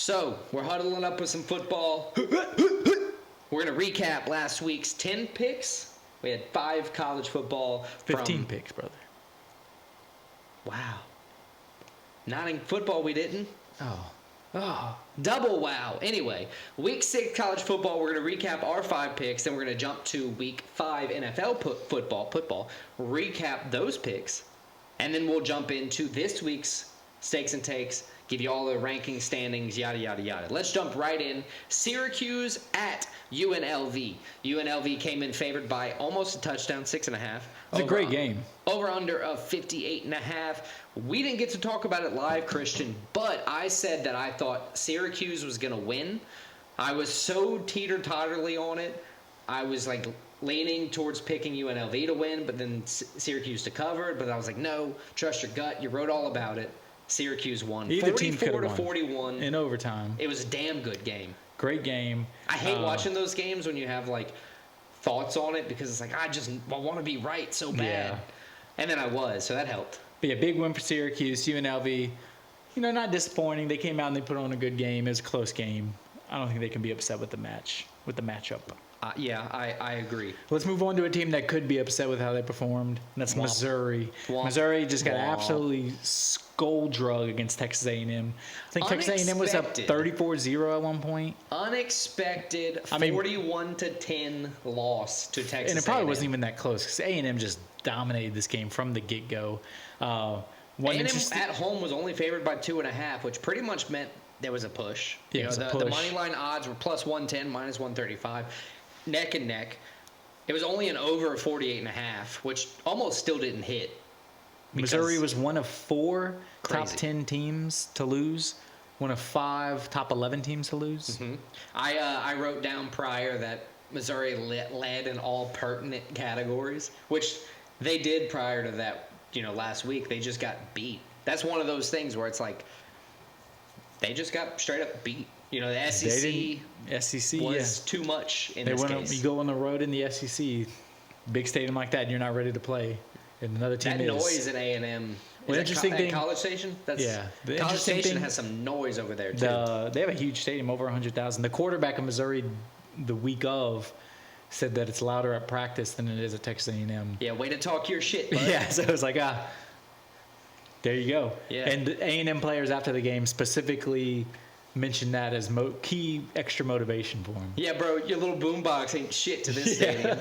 So, we're huddling up with some football. We're going to recap last week's 10 picks. We had 5 college football. 15 picks, brother. Wow. Not in football, we didn't. Oh. Double wow. Anyway, week 6 college football, we're going to recap our 5 picks. Then we're going to jump to week 5 NFL football, recap those picks. And then we'll jump into this week's stakes and takes, give you all the ranking standings, yada, yada, yada. Let's jump right in. Syracuse at UNLV. UNLV came in favored by almost a touchdown, 6.5. It's a great game. Over under of 58.5. We didn't get to talk about it live, Christian, but I said that I thought Syracuse was going to win. I was so teeter-totterly on it. I was like leaning towards picking UNLV to win, but then Syracuse to cover. But I was like, no, trust your gut. You wrote all about it. Syracuse won. Either team could have won 41 in overtime. It was a damn good game. Great game. I hate watching those games when you have like thoughts on it because it's like I want to be right so bad. Yeah. And then I was, so that helped. But yeah, big win for Syracuse. UNLV, not disappointing. They came out and they put on a good game. It was a close game. I don't think they can be upset with the matchup. Yeah, I agree. Let's move on to a team that could be upset with how they performed, and that's Missouri. Missouri just got absolutely skull-drug against Texas A&M. I think Texas A&M was up 34-0 at one point. Unexpected 41-10 loss to Texas A&M. And it probably wasn't even that close because A&M just dominated this game from the get-go. A&M at home was only favored by 2.5, which pretty much meant there was a push. Yeah, the money line odds were plus 110, minus 135. Neck and neck. It was only an over of 48.5, which almost still didn't hit. Missouri was one of 4 top 10 teams to lose, one of 5 top 11 teams to lose. Mm-hmm. I wrote down prior that Missouri led in all pertinent categories, which they did prior to that. Last week they just got beat. That's one of those things where it's like they just got straight up beat. The SEC was too much in this case. You go on the road in the SEC, big stadium like that, and you're not ready to play. And another team that noise in A&M. Well, interesting thing. College Station? The College Station has some noise over there, too. They have a huge stadium, over 100,000. The quarterback of Missouri the week of said that it's louder at practice than it is at Texas A&M. Yeah, way to talk your shit, bud. Yeah, so it was like, there you go. Yeah. And the A&M players after the game specifically mentioned that as key extra motivation for him. Yeah, bro, your little boombox ain't shit to this stadium.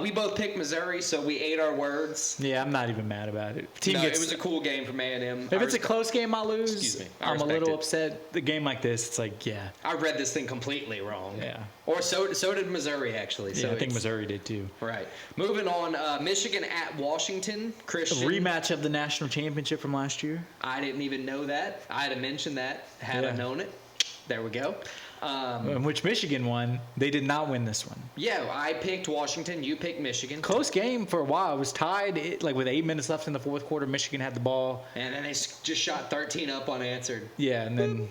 We both picked Missouri, so we ate our words. Yeah, I'm not even mad about it. It was a cool game from A&M. If it's a close game I lose, excuse me, I'm a little upset. The game like this, it's like, yeah. I read this thing completely wrong. Yeah. Or so did Missouri, actually. Yeah, I think Missouri did, too. Right. Moving on, Michigan at Washington. Christian. A rematch of the national championship from last year. I didn't even know that. I'd have mentioned that had I known it. There we go. In which Michigan won. They did not win this one. Yeah, I picked Washington. You picked Michigan. Close game for a while. It was tied. With 8 minutes left in the fourth quarter, Michigan had the ball. And then they just shot 13 up unanswered. Yeah, and then...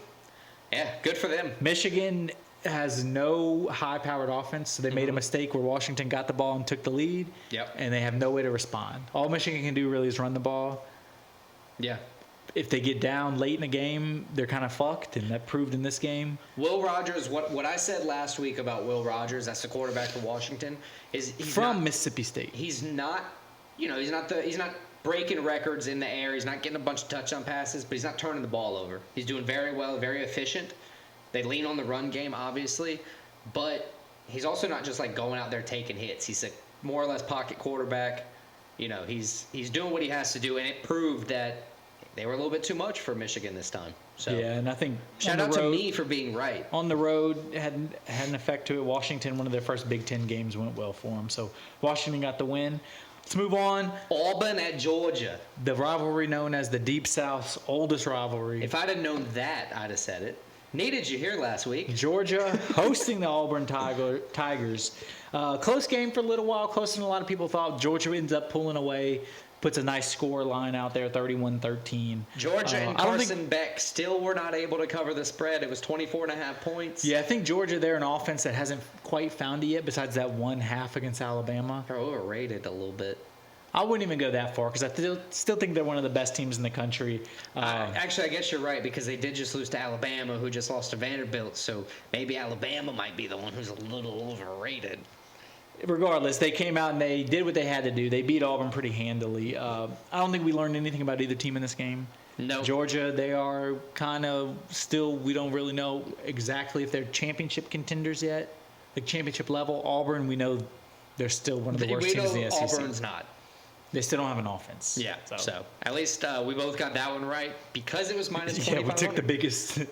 Yeah, good for them. Michigan has no high-powered offense, so they made a mistake where Washington got the ball and took the lead. Yep. And they have no way to respond. All Michigan can do really is run the ball. Yeah. If they get down late in the game, they're kind of fucked, and that proved in this game. Will Rogers, what I said last week about Will Rogers, that's the quarterback for Washington, is he's from Mississippi State. He's not, he's not breaking records in the air. He's not getting a bunch of touchdown passes, but he's not turning the ball over. He's doing very well, very efficient. They lean on the run game, obviously, but he's also not just like going out there taking hits. He's a more or less pocket quarterback. He's doing what he has to do, and it proved that they were a little bit too much for Michigan this time. So yeah, and I think shout out to me for being right. On the road, it had an effect to it. Washington, one of their first Big Ten games, went well for them. So Washington got the win. Let's move on. Auburn at Georgia. The rivalry known as the Deep South's oldest rivalry. If I'd have known that, I'd have said it. Needed you here last week. Georgia hosting the Auburn Tigers. Close game for a little while, closer than a lot of people thought. Georgia ends up pulling away. Puts a nice score line out there, 31-13. Georgia and Carson Beck still were not able to cover the spread. It was 24.5 points. Yeah, I think Georgia, they're an offense that hasn't quite found it yet, besides that one half against Alabama. They're overrated a little bit. I wouldn't even go that far because I still think they're one of the best teams in the country. Actually, I guess you're right because they did just lose to Alabama, who just lost to Vanderbilt. So maybe Alabama might be the one who's a little overrated. Regardless, they came out and they did what they had to do. They beat Auburn pretty handily. I don't think we learned anything about either team in this game. No. Georgia, they are kind of still, we don't really know exactly if they're championship contenders yet, like championship level. Auburn, we know they're still one of the worst teams in the SEC. Auburn's not. They still don't have an offense. Yeah, so at least we both got that one right because it was minus 25. Yeah, we took the biggest.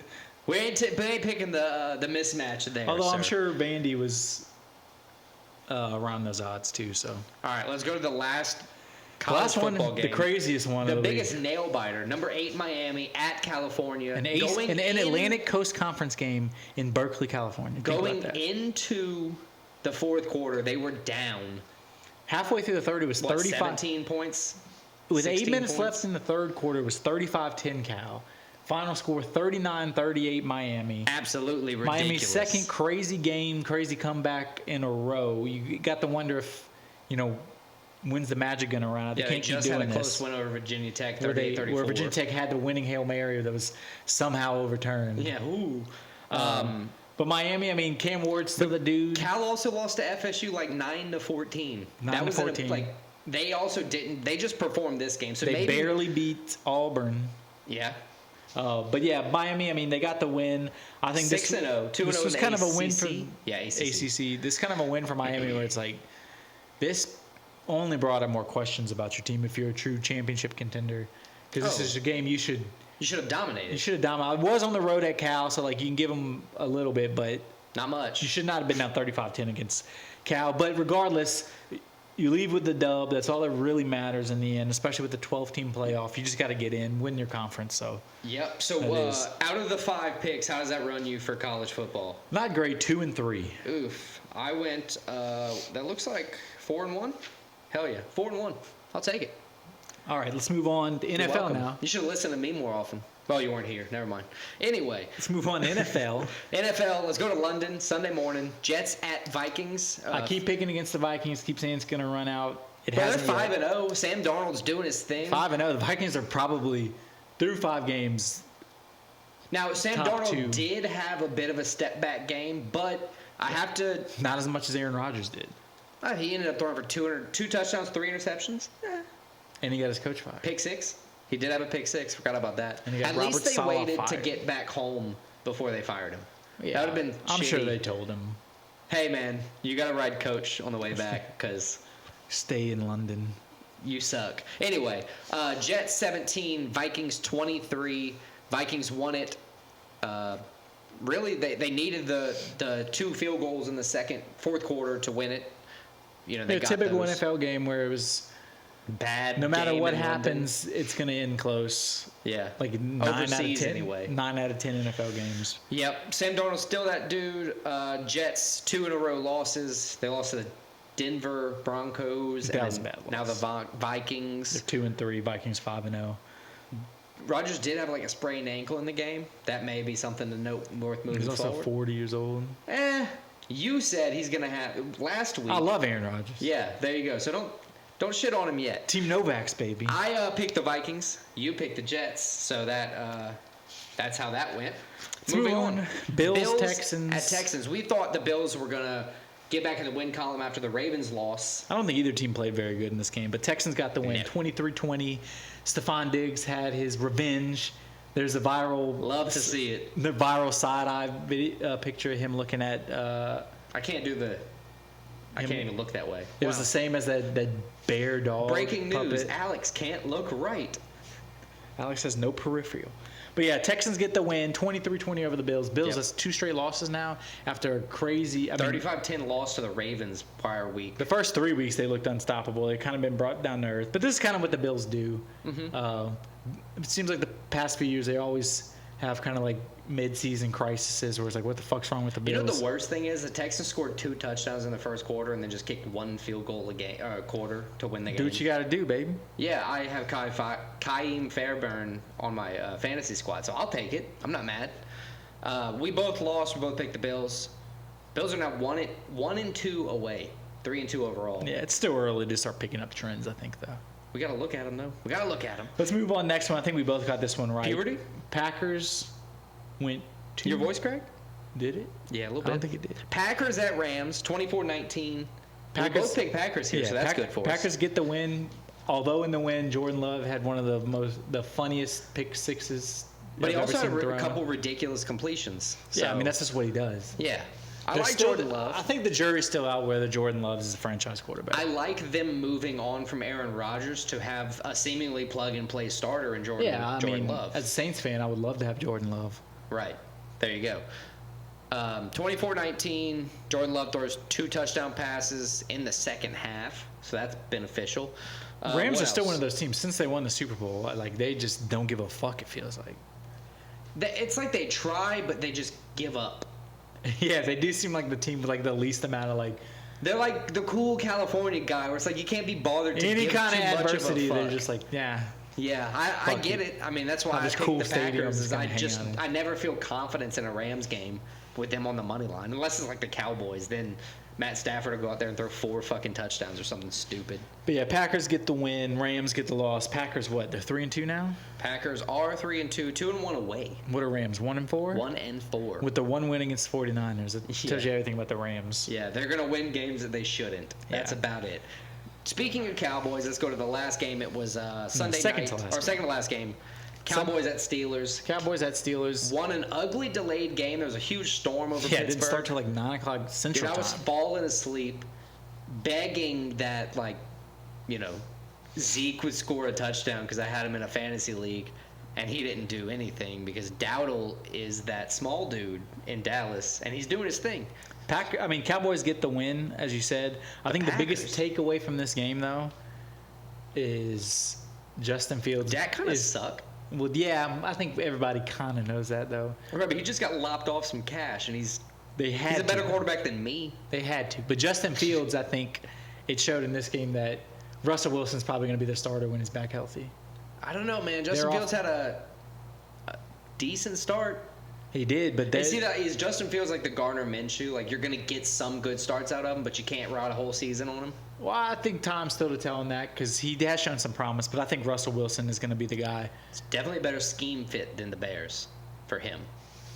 We ain't picking the mismatch there. Although I'm sure Vandy was around those odds too. So. All right, let's go to the last college football game. The craziest one. The of the biggest league. nail biter. Number 8 Miami at California. An Atlantic Coast Conference game in Berkeley, California. Going into the fourth quarter, they were down. Halfway through the third, it was 35. 17 points? With 8 minutes left in the third quarter, it was 35-10 Cal. Final score 39-38 Miami. Absolutely ridiculous. Miami's second crazy game, crazy comeback in a row. You got to wonder if, when's the magic going to run out? They can't keep doing this. Just had a close win over Virginia Tech, 38-34. Where Virginia Tech had the winning Hail Mary that was somehow overturned. Yeah, ooh. But Miami, Cam Ward's still the dude. Cal also lost to FSU 9-14. 9-14. They also didn't. They just performed this game. So they barely beat Auburn. Yeah. But yeah, Miami. They got the win. I think 6-0, 2-0. This was kind of a win for ACC. This kind of a win for Miami, where it's like this only brought up more questions about your team if you're a true championship contender, because this is a game you should have dominated. You should have dominated. I was on the road at Cal, so you can give them a little bit, but not much. You should not have been down 35-10 against Cal. But regardless, you leave with the dub. That's all that really matters in the end, especially with the 12-team playoff. You just got to get in, win your conference. So. Yep. So out of the 5 picks, how does that run you for college football? Not great. 2-3. Oof. I went. That looks like 4-1. Hell yeah, 4-1. I'll take it. All right, let's move on to NFL now. You should listen to me more often. Well, you weren't here. Never mind. Anyway. Let's move on to NFL. NFL, let's go to London, Sunday morning. Jets at Vikings. I keep picking against the Vikings. Keep saying it's going to run out. They're 5-0. Sam Darnold's doing his thing. 5-0. The Vikings are probably through 5 games. Now, Sam Darnold did have a bit of a step-back game, but I have to... Not as much as Aaron Rodgers did. He ended up throwing for 2 touchdowns, 3 interceptions. And he got his coach fired. Pick 6. He did have a pick 6. Forgot about that. At least they waited to get back home before they fired him. Yeah, that would have been I'm shitty. sure they told him. Hey, man, you got to ride coach on the way back because... Stay in London. You suck. Anyway, Jets 17, Vikings 23. Vikings won it. Really, they needed the 2 field goals in the fourth quarter to win it. They got typical those. NFL game where it was bad. No matter what happens, it's going to end close. Yeah. Like 9 out of 10 anyway. 9 out of 10 NFL games. Yep. Sam Darnold's still that dude. Jets 2 in a row losses. They lost to the Denver Broncos. That was a bad loss. Now the Vikings. They're 2-3. Vikings 5-0. Rodgers did have a sprained ankle in the game. That may be something to note worth moving forward. He's also 40 years old. You said he's going to have last week. I love Aaron Rodgers. Yeah, there you go. So don't shit on him yet. Team Novaks, baby. I picked the Vikings. You picked the Jets. So that's how that went. Moving on. Bills, Texans. At Texans. We thought the Bills were going to get back in the win column after the Ravens loss. I don't think either team played very good in this game, but Texans got the win, 23-20. Stephon Diggs had his revenge. There's a viral... Love to see it. The viral side-eye picture of him looking at... I can't even look that way. It was the same as that bear dog Breaking news. puppet. Alex can't look right. Alex has no peripheral. But yeah, Texans get the win, 23-20 over the Bills. Bills, that's 2 straight losses now after a crazy... 35-10 loss to the Ravens prior week. The first 3 weeks, they looked unstoppable. They've kind of been brought down to earth. But this is kind of what the Bills do. Mm-hmm. It seems like the past few years, they always have kind of mid-season crises where it's what the fuck's wrong with the Bills? You know the worst thing is the Texans scored 2 touchdowns in the first quarter and then just kicked 1 field goal a quarter to win the game. Do what you got to do, baby. Yeah, I have Kaim Fairburn on my fantasy squad, so I'll take it. I'm not mad. We both lost. We both picked the Bills. Bills are now 1-2 away. 3-2 overall. Yeah, it's still early to start picking up trends, I think, though. We got to look at them, though. We got to look at them. Let's move on. Next one. I think we both got this one right. Puberty? Packers went to... Your voice cracked? Did it? Yeah, a little bit. I don't think it did. Packers at Rams, 24-19. We Packers, both picked Packers here, so that's good for us. Packers get the win. Although in the win, Jordan Love had one of the funniest pick sixes. But he also had a couple ridiculous completions. So. Yeah, I mean, that's just what he does. Yeah. I like Jordan Love. I think the jury's still out whether Jordan Love is a franchise quarterback. I like them moving on from Aaron Rodgers to have a seemingly plug-and-play starter in Jordan Love. As a Saints fan, I would love to have Jordan Love. Right. There you go. 24-19, Jordan Love throws 2 touchdown passes in the second half, so that's beneficial. Rams are still one of those teams. Since they won the Super Bowl, like they just don't give a fuck, it feels like. It's like they try, but they just give up. Yeah, they do seem like the team with like the least amount of like. They're like the cool California guy where it's like you can't be bothered to any give kind too of much adversity. Of a fuck. They're just like, yeah. Yeah, I get it. I mean, that's why I picked cool the Packers. Is I never feel confidence in a Rams game with them on the money line, unless it's like the Cowboys. Then Matt Stafford will go out there and throw 4 fucking touchdowns or something stupid. But yeah, Packers get the win. Rams get the loss. Packers what? They're 3-2 now. Packers are 3-2, 2-1 away. What are Rams? 1-4. 1-4. With the one win against 49ers, it tells you everything about the Rams. Yeah, they're gonna win games that they shouldn't. That's about it. Speaking of Cowboys, let's go to the last game. It was Sunday night, or second to last game. Cowboys at Steelers. Cowboys at Steelers. Won an ugly delayed game. There was a huge storm over Pittsburgh. Yeah, it didn't start till like 9 o'clock Central Time. I was falling asleep, begging that, like, you know, Zeke would score a touchdown because I had him in a fantasy league, and he didn't do anything because Dowdle is that small dude in Dallas, and he's doing his thing. Cowboys get the win, as you said. I think the biggest takeaway from this game, though, is Justin Fields. That kind of suck. Well, yeah, I think everybody kind of knows that, though. Remember, he just got lopped off some cash, and he's a better quarterback than me. They had to. But Justin Fields, I think it showed in this game that Russell Wilson's probably going to be the starter when he's back healthy. I don't know, man. Justin Fields had a decent start. He did, but is Justin Fields like the Gardner Minshew? Like, you're going to get some good starts out of him, but you can't ride a whole season on him? Well, I think time's still to tell on that because he has shown some promise, but I think Russell Wilson is going to be the guy. It's definitely a better scheme fit than the Bears for him.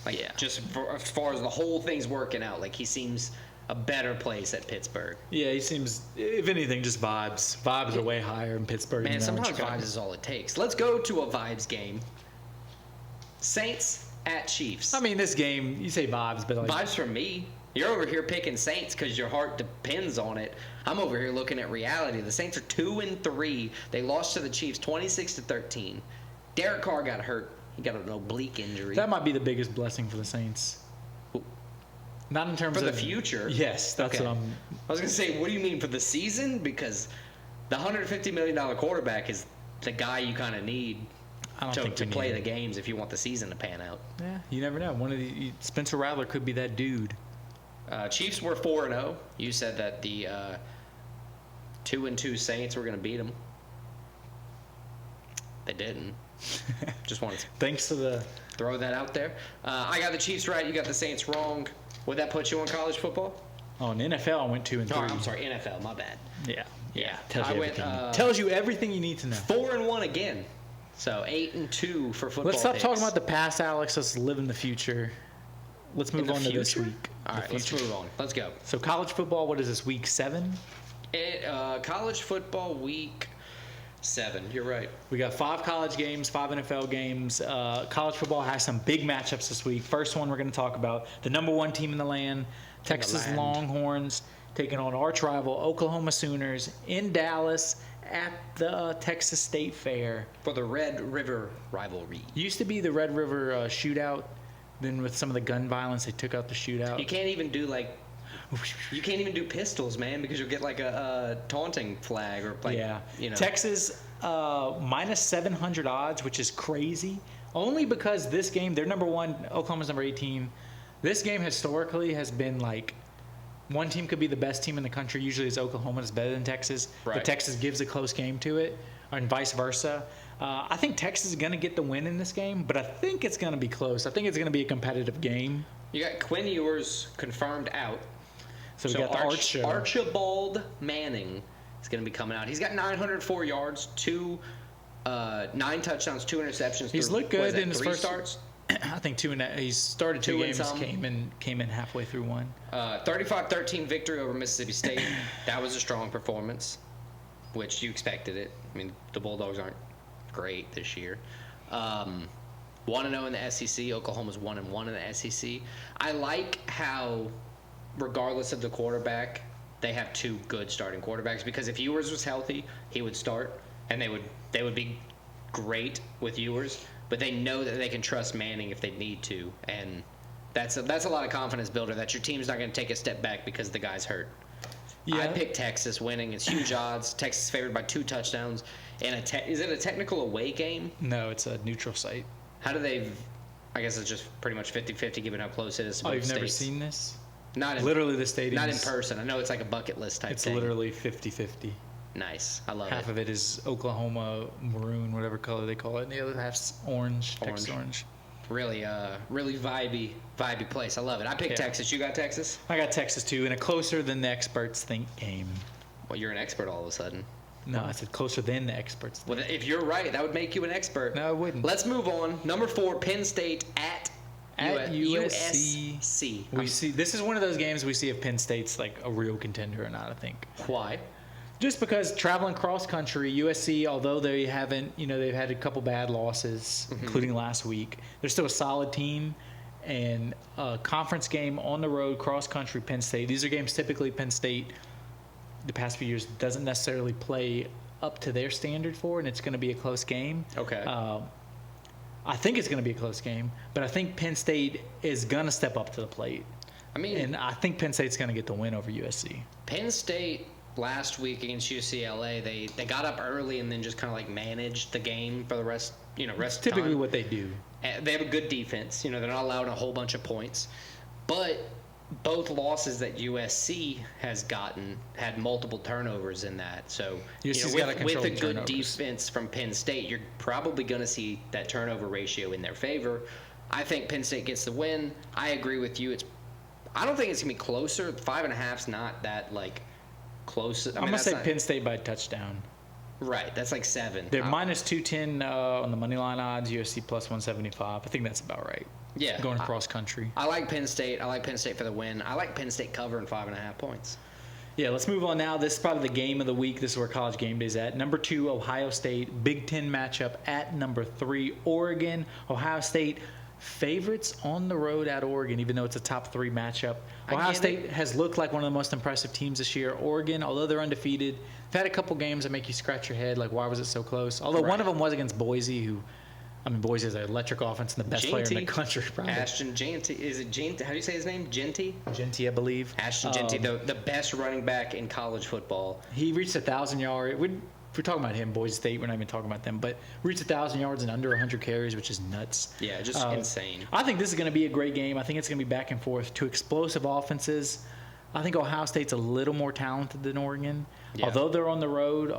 Like, yeah. Just as far as the whole thing's working out, like, he seems a better place at Pittsburgh. Yeah, he seems, if anything, just vibes. Vibes are way higher in Pittsburgh. Man, sometimes vibes is all it takes. Let's go to a vibes game. Saints at Chiefs. I mean, this game, you say vibes, but like... Vibes from me. You're over here picking Saints because your heart depends on it. I'm over here looking at reality. The Saints are 2-3. They lost to the Chiefs 26-13. Derek Carr got hurt. He got an oblique injury. That might be the biggest blessing for the Saints. Not in terms of the future. Yes, that's what I'm. I was gonna say, what do you mean for the season? Because the $150 million quarterback is the guy you kind of need to play the games if you want the season to pan out. Yeah, you never know. Spencer Rattler could be that dude. Chiefs were 4-0. You said that the 2-2 Saints were going to beat them. They didn't. Just wanted to thanks to the throw that out there. I got the Chiefs right. You got the Saints wrong. Would that put you on college football? Oh, in NFL, I went 2-3. Oh, I'm sorry, NFL. My bad. Yeah. Tells you everything you need to know. 4-1 again. So 8-2 for football. Let's stop talking about the past, Alex. Let's live in the future. Let's move on to this week. All right, let's move on. Let's go. So college football, what is this, week 7? College football week 7. You're right. We got 5 college games, 5 NFL games. College football has some big matchups this week. First one we're going to talk about, the number 1 team in the land, Texas Longhorns, taking on arch rival Oklahoma Sooners in Dallas at the Texas State Fair. For the Red River rivalry. Used to be the Red River shootout. Then with some of the gun violence, they took out the shootout. You can't even do pistols, man, because you'll get like a taunting flag or like, Texas minus 700 odds, which is crazy. Only because this game, they're number 1, Oklahoma's number 18. This game historically has been like one team could be the best team in the country. Usually it's Oklahoma is better than Texas, but Texas gives a close game to it, and vice versa. I think Texas is going to get the win in this game, but I think it's going to be close. I think it's going to be a competitive game. You got Quinn Ewers confirmed out. So we got the Archibald Manning is going to be coming out. He's got 904 yards, 9 touchdowns, 2 interceptions. He's looked good in his 3 first starts. I think 2 and he started 2 games, came in halfway through one. 35-13 victory over Mississippi State. That was a strong performance, which you expected it. I mean, the Bulldogs aren't great this year. 1-0 in the SEC. Oklahoma's 1-1 in the SEC. I like how, regardless of the quarterback, they have 2 good starting quarterbacks, because if Ewers was healthy, he would start, and they would be great with Ewers. But they know that they can trust Manning if they need to, and that's a lot of confidence builder that your team's not going to take a step back because the guy's hurt. Yeah. I picked Texas winning. It's huge odds. Texas favored by 2 touchdowns. And is it a technical away game? No, it's a neutral site. How do they? I guess it's just pretty much 50-50 given how close it is to both you've states. Never seen this? Literally the stadium. Not in person. I know it's like a bucket list type thing. It's literally 50-50. Nice. I love Half of it is Oklahoma maroon, whatever color they call it, and the other half's orange. Texas orange. Really vibey place. I love it. I picked Texas. You got Texas? I got Texas too, in a closer than the experts think game. Well, you're an expert all of a sudden. No, I said closer than the experts think. Well, if you're right, that would make you an expert. No, it wouldn't. Let's move on. Number 4, Penn State at USC. We see this is one of those games we see if Penn State's like a real contender or not. I think. Why? Just because traveling cross country, USC, although they haven't, they've had a couple bad losses, including last week, they're still a solid team. And a conference game on the road, cross country, Penn State. These are games typically Penn State, the past few years, doesn't necessarily play up to their standard for, and it's going to be a close game. Okay. I think it's going to be a close game, but I think Penn State is going to step up to the plate. And I think Penn State's going to get the win over USC. Penn State last week against UCLA, they got up early and then just kind of like managed the game for the rest of the time. Typically what they do. They have a good defense. They're not allowing a whole bunch of points. But both losses that USC has gotten had multiple turnovers in that. So with a good defense from Penn State, you're probably going to see that turnover ratio in their favor. I think Penn State gets the win. I agree with you. I don't think it's going to be closer. 5.5's not that close. I'm going to say Penn State by a touchdown. Right, that's like 7. They're minus 210 on the money line odds. USC plus 175. I think that's about right. Yeah, going cross country. I like Penn State. I like Penn State for the win. I like Penn State covering 5.5 points. Yeah, let's move on now. This is probably the game of the week. This is where College Game Day is at. Number 2, Ohio State. Big Ten matchup at number 3, Oregon. Ohio State favorites on the road at Oregon, even though it's a top 3 matchup. Ohio State has looked like one of the most impressive teams this year. Oregon, although they're undefeated, they've had a couple games that make you scratch your head, why was it so close? Although one of them was against Boise, Boise is an electric offense and the best player in the country, probably. Ashton Jeanty. Is it Jeanty? How do you say his name? Jeanty? Jeanty, I believe. Ashton Jeanty, the best running back in college football. He reached 1,000 yards. If we're talking about him, Boise State, we're not even talking about them, but reached 1,000 yards in under 100 carries, which is nuts. Yeah, just insane. I think this is going to be a great game. I think it's going to be back and forth. 2 explosive offenses. I think Ohio State's a little more talented than Oregon. Yeah. Although they're on the road,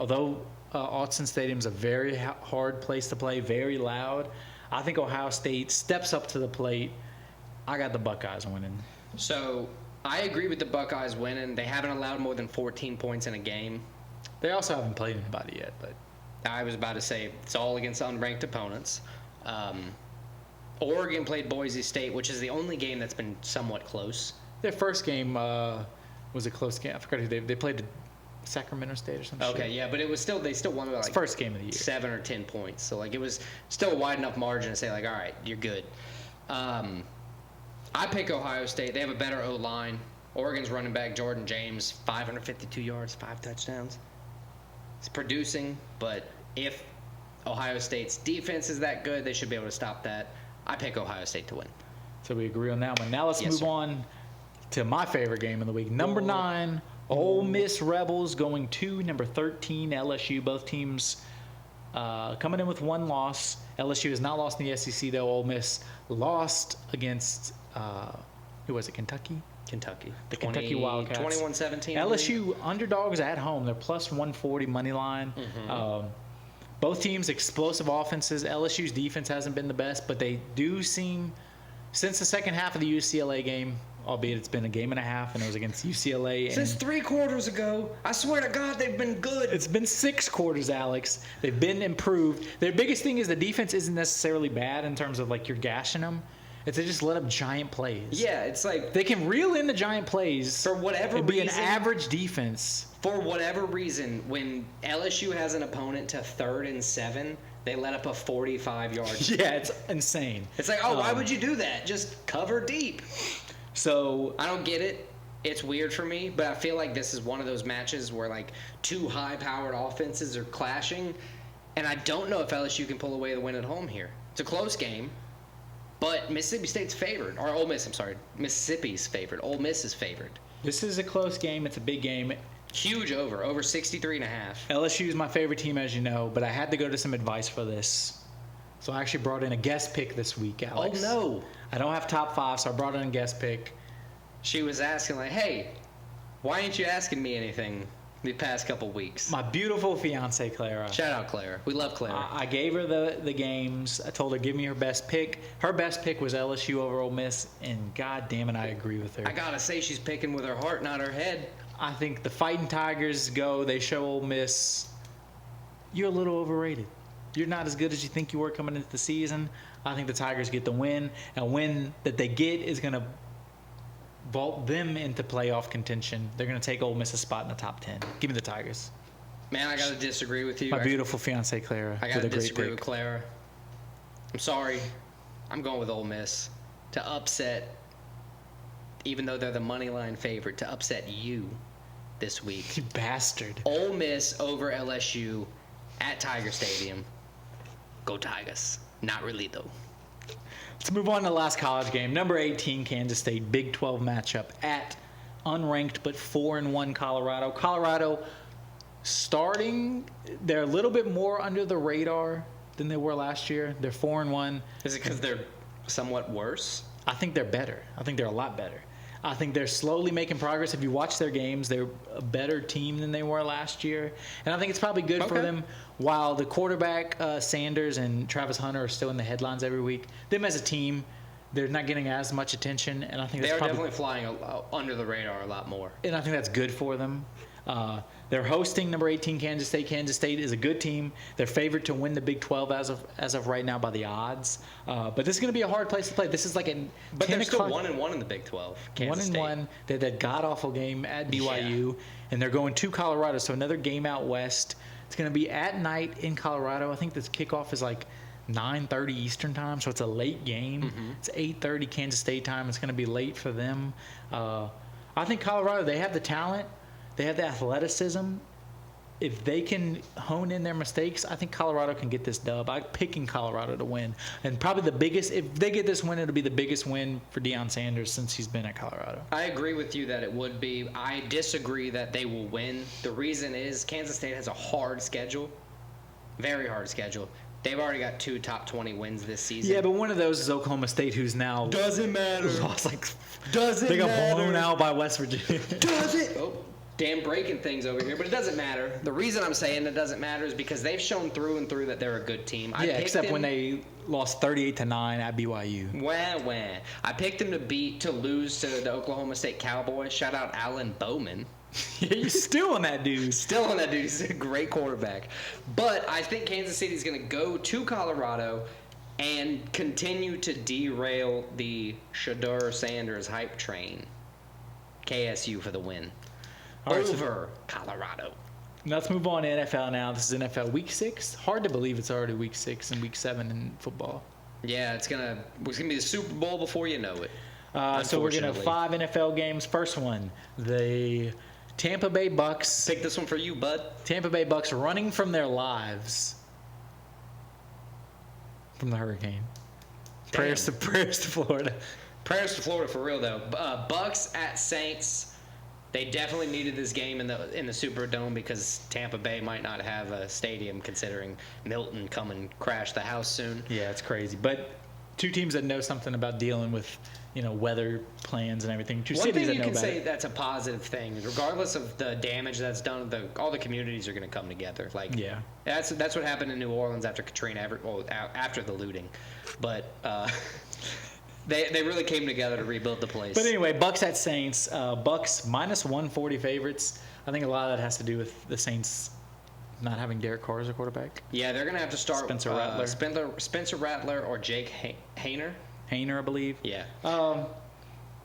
Autzen Stadium's a very hard place to play, very loud, I think Ohio State steps up to the plate. I got the Buckeyes winning. So I agree with the Buckeyes winning. They haven't allowed more than 14 points in a game. They also haven't played anybody yet, but I was about to say it's all against unranked opponents. Oregon played Boise State, which is the only game that's been somewhat close. Their first game was a close game. I forgot who they played. Sacramento State or something. Okay, yeah, but it was still they still won by first game of the year, 7 or 10 points. So it was still a wide enough margin to say all right, you're good. I pick Ohio State. They have a better O-line. Oregon's running back Jordan James, 552 yards, 5 touchdowns. It's producing, but if Ohio State's defense is that good, they should be able to stop that. I pick Ohio State to win. So we agree on that one. Now let's move on to my favorite game of the week. Number 9. Ole Miss Rebels going to number 13 LSU. Both teams coming in with 1 loss. LSU has not lost in the SEC though. Ole Miss lost against who was it? Kentucky. The Kentucky Wildcats. 21-17. LSU underdogs at home. They're plus 140 money line. Both teams explosive offenses. LSU's defense hasn't been the best, but they do seem since the second half of the UCLA game. albeit it's been a game and a half, and it was against UCLA. Since 3 quarters ago, I swear to God, they've been good. It's been 6 quarters, Alex. They've been improved. Their biggest thing is the defense isn't necessarily bad in terms of like you're gashing them. It's they just let up giant plays. Yeah, it's like they can reel in the giant plays for whatever and be reason, an average defense. For whatever reason, when LSU has an opponent to 3rd and 7, they let up a 45-yard. Yeah, it's insane. It's like, why would you do that? Just cover deep. So I don't get it. It's weird for me, but I feel like this is one of those matches where like 2 high-powered offenses are clashing, and I don't know if LSU can pull away the win at home here. It's a close game. But Mississippi State's favored. Or Ole Miss, I'm sorry. Mississippi's favored. Ole Miss is favored. This is a close game. It's a big game. Huge over 63.5. LSU is my favorite team, as you know, but I had to go to some advice for this. So I actually brought in a guest pick this week, Alex. Oh, no. I don't have top 5, so I brought in a guest pick. She was asking, like, hey, why ain't you asking me anything the past couple weeks? My beautiful fiance, Clara. Shout out, Clara. We love Clara. I gave her the games. I told her, give me her best pick. Her best pick was LSU over Ole Miss, and God damn it, I agree with her. I got to say, she's picking with her heart, not her head. I think the Fighting Tigers go. They show Ole Miss, you're a little overrated. You're not as good as you think you were coming into the season. I think the Tigers get the win. And a win that they get is going to vault them into playoff contention. They're going to take Ole Miss's spot in the top 10. Give me the Tigers. Man, I got to disagree with you. My beautiful fiance, Clara. I got to disagree with Clara. I'm sorry. I'm going with Ole Miss to upset, even though they're the money line favorite, to upset you this week. You bastard. Ole Miss over LSU at Tiger Stadium. Go Tigers. Not really, though. Let's move on to the last college game. Number 18, Kansas State, Big 12 matchup at unranked but 4-1 Colorado. Colorado starting, they're a little bit more under the radar than they were last year. They're 4-1. Is it because they're somewhat worse? I think they're better. I think they're a lot better. I think they're slowly making progress. If you watch their games, they're a better team than they were last year. And I think it's probably good for them. While the quarterback, Sanders and Travis Hunter, are still in the headlines every week, them as a team, they're not getting as much attention. And I think that's definitely flying under the radar a lot more. And I think that's good for them. They're hosting number 18 Kansas State. Kansas State is a good team. They're favored to win the Big 12 as of right now by the odds. But this is going to be a hard place to play. This is like a but they're still 1-1 in the Big 12. Kansas State. 1-1. They had that god awful game at BYU, and they're going to Colorado. So another game out west. It's going to be at night in Colorado. I think this kickoff is like 9:30 Eastern time, so it's a late game. Mm-hmm. It's 8:30 Kansas State time. It's going to be late for them. I think Colorado, they have the talent. They have the athleticism. If they can hone in their mistakes, I think Colorado can get this dub. I'm picking Colorado to win. And probably the biggest, if they get this win, it'll be the biggest win for Deion Sanders since he's been at Colorado. I agree with you that it would be. I disagree that they will win. The reason is Kansas State has a hard schedule, very hard schedule. They've already got 2 top 20 wins this season. Yeah, but one of those is Oklahoma State, who's now doesn't matter. Lost doesn't they got matter. blown out by West Virginia. Does it? Oh, damn breaking things over here, but it doesn't matter. The reason I'm saying it doesn't matter is because they've shown through and through that they're a good team. Except when they lost 38-9 at BYU. Wah. I picked them to lose to the Oklahoma State Cowboys. Shout out Alan Bowman. Yeah, you're still on that dude. Still on that dude. He's a great quarterback. But I think Kansas City is going to go to Colorado and continue to derail the Shedeur Sanders hype train. KSU for the win. Over Colorado. Let's move on to NFL now. This is NFL Week 6. Hard to believe it's already Week 6 and Week 7 in football. Yeah, it's gonna be the Super Bowl before you know it. So we're gonna have 5 NFL games. First one, the Tampa Bay Bucks. Pick this one for you, bud. Tampa Bay Bucks running from their lives from the hurricane. Prayers to Florida. Prayers to Florida for real though. Bucks at Saints. They definitely needed this game in the Superdome because Tampa Bay might not have a stadium considering Milton come and crash the house soon. Yeah, it's crazy. But 2 teams that know something about dealing with, weather plans and everything. 2 cities that know about it. One thing you can say that's a positive thing. Regardless of the damage that's done, all the communities are going to come together. Yeah. That's what happened in New Orleans after Katrina, after the looting. But They really came together to rebuild the place. But anyway, Bucks at Saints. Bucks minus 140 favorites. I think a lot of that has to do with the Saints not having Derek Carr as a quarterback. Yeah, they're going to have to start Spencer Rattler. Spencer Rattler or Jake Hayner. Hayner, I believe. Yeah.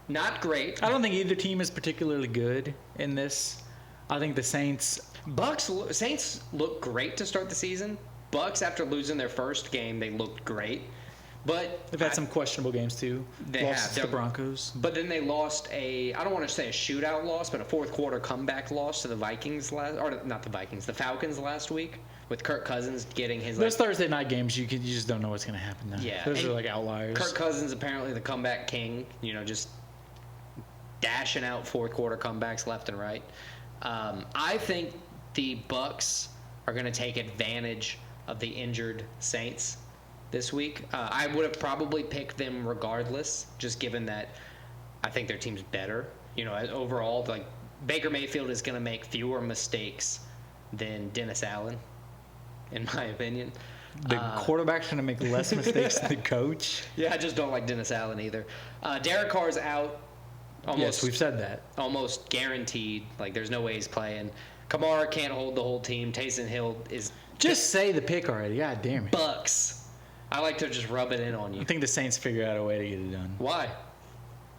Not great. I don't think either team is particularly good in this. I think the Saints look great to start the season. Bucks, after losing their first game, they looked great. But they've had some questionable games too. They lost have to the Broncos. But then they lost I don't want to say a shootout loss, but a fourth quarter comeback loss to the the Falcons last week, with Kirk Cousins getting his. Those Thursday night games, you just don't know what's going to happen now. Yeah, those are like outliers. Kirk Cousins apparently the comeback king. Just dashing out fourth quarter comebacks left and right. I think the Bucks are going to take advantage of the injured Saints this week. I would have probably picked them regardless, just given that I think their team's better. Overall, like Baker Mayfield is going to make fewer mistakes than Dennis Allen, in my opinion. The quarterback's going to make less mistakes than the coach. Yeah, I just don't like Dennis Allen either. Derek Carr's out. Yes, we've said that. Almost guaranteed. Like, there's no way he's playing. Kamara can't hold the whole team. Taysom Hill is... Just say the pick already. God damn it. Bucks. I like to just rub it in on you. I think the Saints figure out a way to get it done. Why?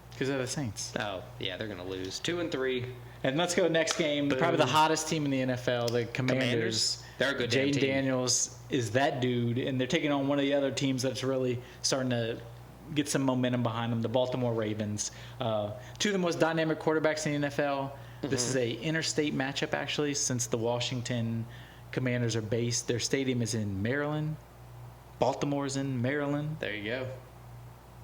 Because they're the Saints. Oh, yeah, they're going to lose. 2-3. And let's go next game. Boom. Probably the hottest team in the NFL, the Commanders. They're a good damn team. Jaden Daniels is that dude, and they're taking on one of the other teams that's really starting to get some momentum behind them, the Baltimore Ravens. Two of the most dynamic quarterbacks in the NFL. Mm-hmm. This is a interstate matchup, actually, since the Washington Commanders are based. Their stadium is in Maryland. Baltimore's in Maryland. There you go.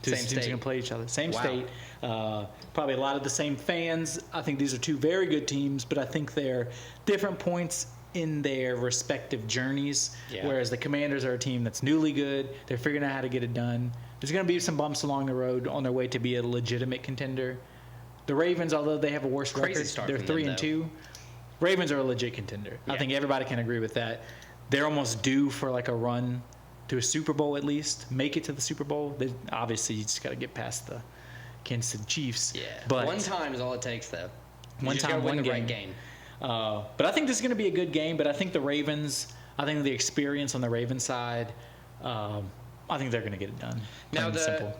Two teams are going to play each other. Same state. Probably a lot of the same fans. I think these are two very good teams, but I think they're different points in their respective journeys. Yeah. Whereas the Commanders are a team that's newly good. They're figuring out how to get it done. There's going to be some bumps along the road on their way to be a legitimate contender. The Ravens, although they have a worse record, they're 3-2. Ravens are a legit contender. Yeah. I think everybody can agree with that. They're almost due for like a run to a Super Bowl at least. Make it to the Super Bowl. Obviously, you just got to get past the Kansas City Chiefs. Yeah. But one time is all it takes, though. One time, one game. Right game. But I think this is going to be a good game. But I think the Ravens, the experience on the Ravens side, I think they're going to get it done. Now, the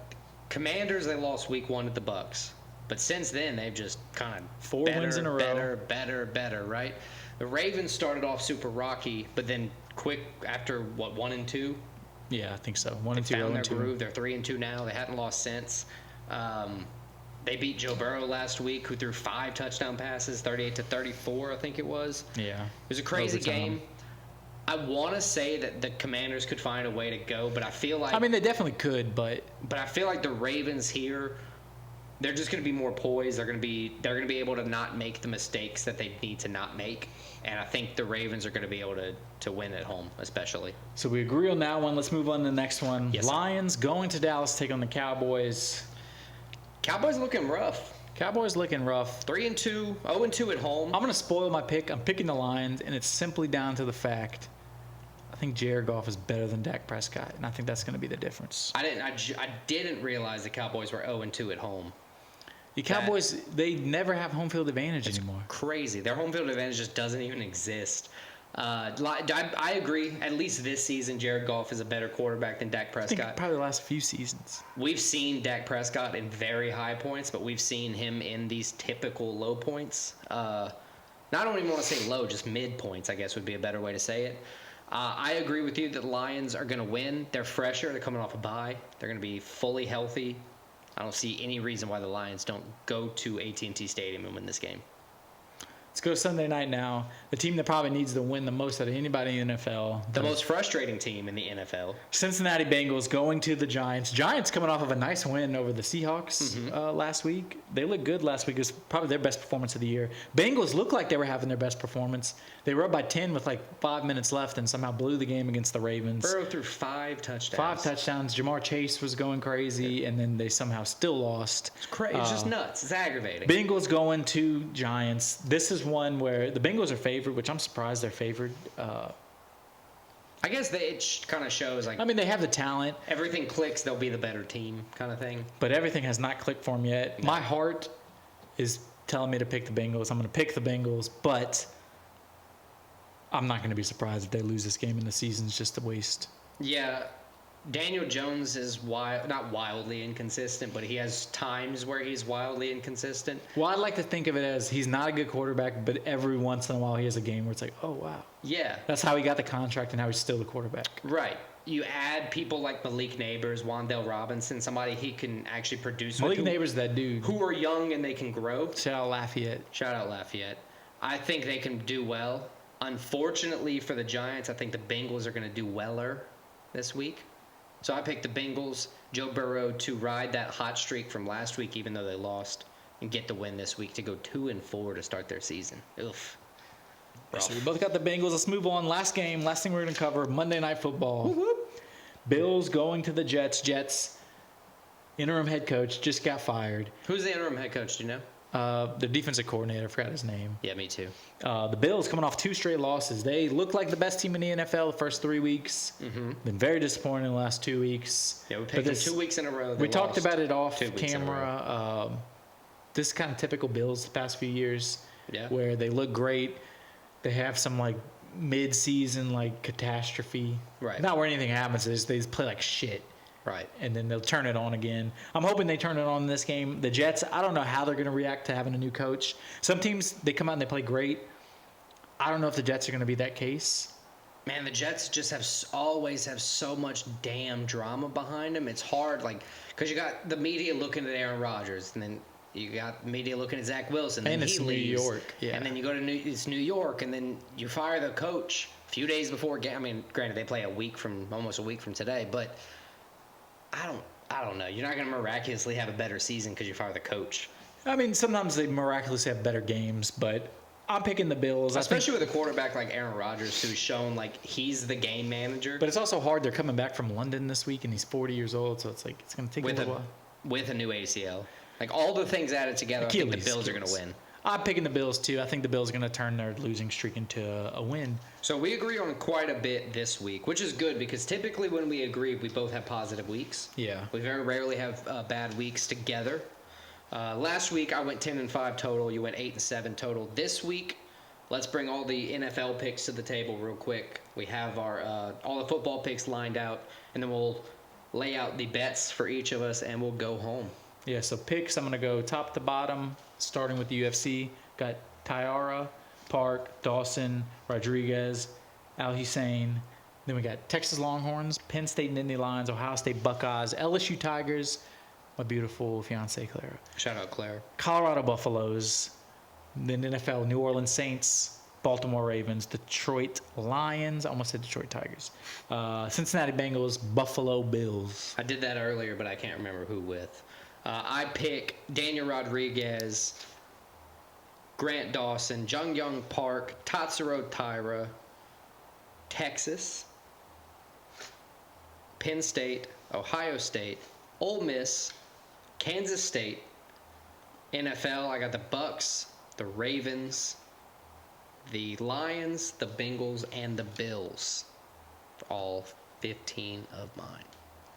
Commanders, they lost week 1 to the Bucks. But since then, they've just kind of 4 wins in a row. Better, right? The Ravens started off super rocky, but then quick after, 1 and 2? Yeah, I think so. 1 and 2, 0 and 2. They found their groove. They're 3-2 now. They hadn't lost since. They beat Joe Burrow last week, who threw 5 touchdown passes, 38-34, I think it was. Yeah. It was a crazy game. I want to say that the Commanders could find a way to go, but I feel like... they definitely could, but I feel like the Ravens here, they're just going to be more poised. They're going to be able to not make the mistakes that they need to not make, and I think the Ravens are going to be able to win at home, especially. So we agree on that one. Let's move on to the next one. Yes, Lions going to Dallas, take on the Cowboys. Cowboys looking rough. 3-2, 0-2 at home. I'm going to spoil my pick. I'm picking the Lions, and it's simply down to the fact I think Jared Goff is better than Dak Prescott, and I think that's going to be the difference. I didn't realize the Cowboys were 0-2 at home. The Cowboys, they never have home field advantage anymore. Crazy. Their home field advantage just doesn't even exist. I agree. At least this season, Jared Goff is a better quarterback than Dak Prescott. I think probably the last few seasons. We've seen Dak Prescott in very high points, but we've seen him in these typical low points. I don't even want to say low, just mid points, I guess would be a better way to say it. I agree with you that the Lions are going to win. They're fresher. They're coming off a bye. They're going to be fully healthy. I don't see any reason why the Lions don't go to AT&T Stadium and win this game. Let's go Sunday night now. The team that probably needs to win the most out of anybody in the NFL. The most frustrating team in the NFL. Cincinnati Bengals going to the Giants. Giants coming off of a nice win over the Seahawks last week. They looked good last week. It was probably their best performance of the year. Bengals looked like they were having their best performance. They were up by 10 with like 5 minutes left and somehow blew the game against the Ravens. Burrow threw 5 touchdowns. 5 touchdowns. Jamar Chase was going crazy, and then they somehow still lost. It's crazy. It's just nuts. It's aggravating. Bengals going to Giants. This is one where the Bengals are favored, which I'm surprised they're favored. I guess it kind of shows like. I mean, they have the talent. Everything clicks, they'll be the better team, kind of thing. But everything has not clicked for them yet. No. My heart is telling me to pick the Bengals. I'm going to pick the Bengals, but I'm not going to be surprised if they lose this game and the season's just a waste. Yeah. Daniel Jones is not wildly inconsistent, but he has times where he's wildly inconsistent. Well, I like to think of it as he's not a good quarterback, but every once in a while he has a game where it's like, oh, wow. Yeah. That's how he got the contract and how he's still the quarterback. Right. You add people like Malik Neighbors, Wan'Dale Robinson, somebody he can actually produce Malik Neighbors, that dude. Who are young and they can grow. Shout out Lafayette. I think they can do well. Unfortunately for the Giants, I think the Bengals are going to do weller this week. So I picked the Bengals, Joe Burrow, to ride that hot streak from last week, even though they lost, and get the win this week to go 2-4 to start their season. Oof. So we both got the Bengals. Let's move on. Last thing we're going to cover, Monday Night Football. Whoop. Bills going to the Jets. Jets, interim head coach, just got fired. Who's the interim head coach, do you know? The defensive coordinator, I forgot his name. Yeah, me too. The Bills coming off 2 straight losses. They look like the best team in the NFL the first 3 weeks. Mm-hmm. Been very disappointing the last 2 weeks. Yeah, we picked them 2 weeks in a row. We talked about it off camera. This is kind of typical Bills the past few years. Yeah. Where they look great. They have some like mid-season like catastrophe. Right. Not where anything happens. They just play like shit. Right. And then they'll turn it on again. I'm hoping they turn it on in this game. The Jets, I don't know how they're going to react to having a new coach. Some teams, they come out and they play great. I don't know if the Jets are going to be that case. Man, the Jets just always have so much damn drama behind them. It's hard, like, because you got the media looking at Aaron Rodgers, and then you got media looking at Zach Wilson, and then it's he leaves. New York. Yeah. And then you go to New York, and then you fire the coach a few days before. I mean, granted, they play almost a week from today, but I don't know. You're not going to miraculously have a better season because you fire the coach. I mean, sometimes they miraculously have better games, but I'm picking the Bills. Especially with a quarterback like Aaron Rodgers, who's shown like he's the game manager. But it's also hard. They're coming back from London this week, and he's 40 years old, so it's like it's going to take a little while. With a new ACL. Like all the things added together, I think the Bills are going to win. I'm picking the Bills, too. I think the Bills are going to turn their losing streak into a win. So we agree on quite a bit this week, which is good because typically when we agree, we both have positive weeks. Yeah. We very rarely have bad weeks together. Last week, I went 10-5 total. You went 8-7 total. This week, let's bring all the NFL picks to the table real quick. We have our all the football picks lined out, and then we'll lay out the bets for each of us, and we'll go home. Yeah, so picks, I'm going to go top to bottom, starting with the UFC. Got Taira, Park, Dawson, Rodriguez, Al Hussein. Then we got Texas Longhorns, Penn State and Indy Lions, Ohio State Buckeyes, LSU Tigers, my beautiful fiancée Clara. Shout out Claire. Colorado Buffaloes, then NFL New Orleans Saints, Baltimore Ravens, Detroit Lions, I almost said Detroit Tigers, Cincinnati Bengals, Buffalo Bills. I did that earlier, but I can't remember who with. I pick Daniel Rodriguez, Grant Dawson, JunYong Park, Tatsuro Taira, Texas, Penn State, Ohio State, Ole Miss, Kansas State, NFL, I got the Bucks, the Ravens, the Lions, the Bengals, and the Bills. All 15 of mine.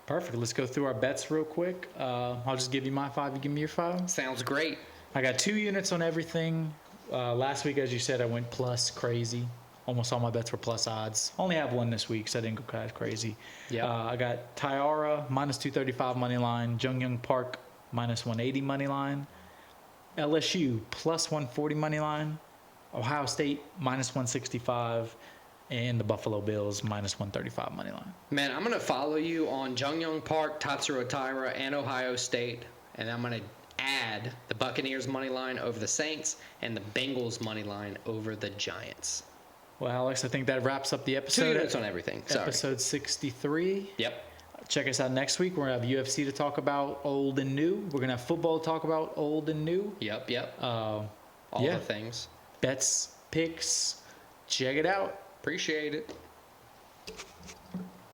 Perfect. Let's go through our bets real quick. I'll just give you my 5. You give me your 5. Sounds great. I got 2 units on everything. Last week, as you said, I went plus crazy. Almost all my bets were plus odds. Only have 1 this week, so I didn't go kind of crazy. Yeah. I got Taira, minus 235 money line. JunYong Park, minus 180 money line. LSU, plus 140 money line. Ohio State, minus 165. And the Buffalo Bills, minus 135 money line. Man, I'm going to follow you on JunYong Park, Tatsuro Taira, and Ohio State. And I'm going to add the Buccaneers money line over the Saints and the Bengals money line over the Giants. Well, Alex, I think that wraps up the episode. 2 units on everything. Sorry. Episode 63. Yep. Check us out next week. We're going to have UFC to talk about, old and new. We're going to have football to talk about, old and new. Yep. All the things. Bets, picks. Check it out. Appreciate it.